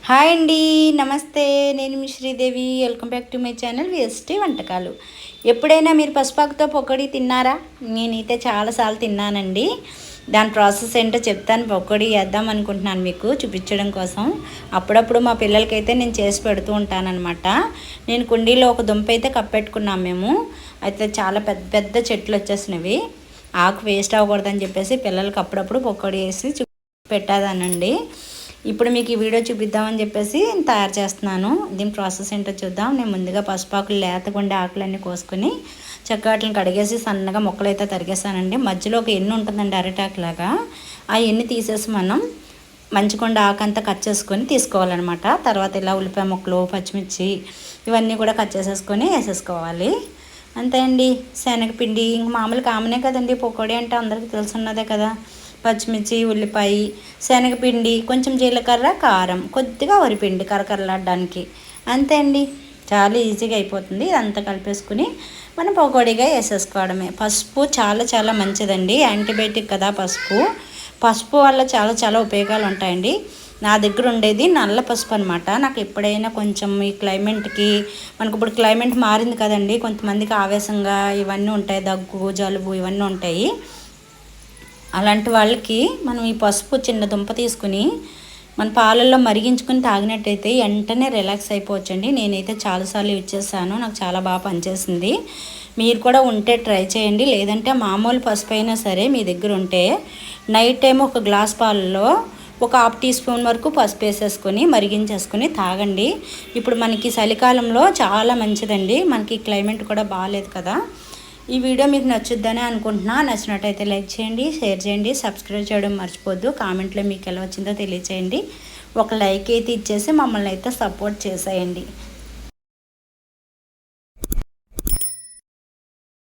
Hi అండి, నమస్తే. నేను మీ Sridevi. Welcome back to my channel VST వంటకాలు. ఎప్పుడైనా మీరు పసుపాకుతో పకోడీ తిన్నారా? నేనైతే చాలాసార్లు తిన్నానండి. దాని ప్రాసెస్ ఏంటో చెప్తాను. పకోడీ వేద్దాం అనుకుంటున్నాను మీకు చూపించడం కోసం. అప్పుడప్పుడు మా పిల్లలకైతే నేను చేసి పెడుతూ ఉంటానన్నమాట. నేను కుండీలో ఒక దుంప అయితే కప్పెట్టుకున్నాం మేము. అయితే చాలా పెద్ద పెద్ద చెట్లు వచ్చేసినవి. ఆకు వేస్ట్ అవ్వకూడదని చెప్పేసి పిల్లలకి అప్పుడప్పుడు పకోడీ వేసి పెట్టాదానండి. ఇప్పుడు మీకు ఈ వీడియో చూపిద్దామని చెప్పేసి తయారు చేస్తున్నాను. దీని ప్రాసెస్ ఏంటో చూద్దాం. నేను ముందుగా పసుపాకులు లేతగుండే ఆకులన్నీ కోసుకొని చక్కవాటిని కడిగేసి సన్నగా ముక్కలు అయితే తరిగేసానండి. మధ్యలో ఒక ఎన్ను ఉంటుందండి, అరిటాకులాగా. ఆ ఎన్ని తీసేసి మనం మంచికొండ ఆకంతా కట్ చేసుకొని తీసుకోవాలన్నమాట. తర్వాత ఇలా ఉల్లిపాయ ముక్కలు, పచ్చిమిర్చి ఇవన్నీ కూడా కట్ చేసేసుకొని వేసేసుకోవాలి. అంతే అండి. శనగపిండి ఇంక మామూలు కామనే కదండి, పకోడీ అంటే అందరికీ తెలుసున్నదే కదా. పచ్చిమిర్చి, ఉల్లిపాయ, శనగపిండి, కొంచెం జీలకర్ర, కారం, కొద్దిగా వరిపిండి కరకరలాడడానికి. అంతే అండి, చాలా ఈజీగా అయిపోతుంది. ఇదంతా కలిపేసుకుని మనం పకోడీగా వేసేసుకోవడమే. పసుపు చాలా చాలా మంచిదండి, యాంటీబయాటిక్ కదా పసుపు. పసుపు వల్ల చాలా చాలా ఉపయోగాలు ఉంటాయండి. నా దగ్గర ఉండేది నల్ల పసుపు అనమాట. నాకు ఎప్పుడైనా కొంచెం ఈ క్లైమేట్కి, మనకు ఇప్పుడు క్లైమేట్ మారింది కదండి, కొంతమందికి ఆవేశంగా ఇవన్నీ ఉంటాయి, దగ్గు, జలుబు ఇవన్నీ ఉంటాయి. అలాంటి వాళ్ళకి మనం ఈ పసుపు చిన్న దుంప తీసుకుని మన పాలల్లో మరిగించుకుని తాగినట్టయితే వెంటనే రిలాక్స్ అయిపోవచ్చండి. నేనైతే చాలాసార్లు యూజ్ చేశాను, నాకు చాలా బాగా పనిచేసింది. మీరు కూడా ఉంటే ట్రై చేయండి. లేదంటే మామూలు పసుపు అయినా సరే మీ దగ్గర ఉంటే నైట్ టైం ఒక గ్లాస్ పాలలో ఒక 1/2 టీ స్పూన్ వరకు పసుపు వేసేసుకొని మరిగించేసుకొని తాగండి. ఇప్పుడు మనకి చలికాలంలో చాలా మంచిదండి. మనకి క్లైమేట్ కూడా బాగాలేదు కదా. ఈ వీడియో మీకు నచ్చుద్దని అనుకుంటున్నా. నచ్చినట్టయితే లైక్ చేయండి, షేర్ చేయండి, సబ్స్క్రైబ్ చేయడం మర్చిపోద్దు. కామెంట్లో మీకు ఎలా వచ్చిందో తెలియచేయండి. ఒక లైక్ అయితే ఇచ్చేసి మమ్మల్ని అయితే సపోర్ట్ చేసేయండి.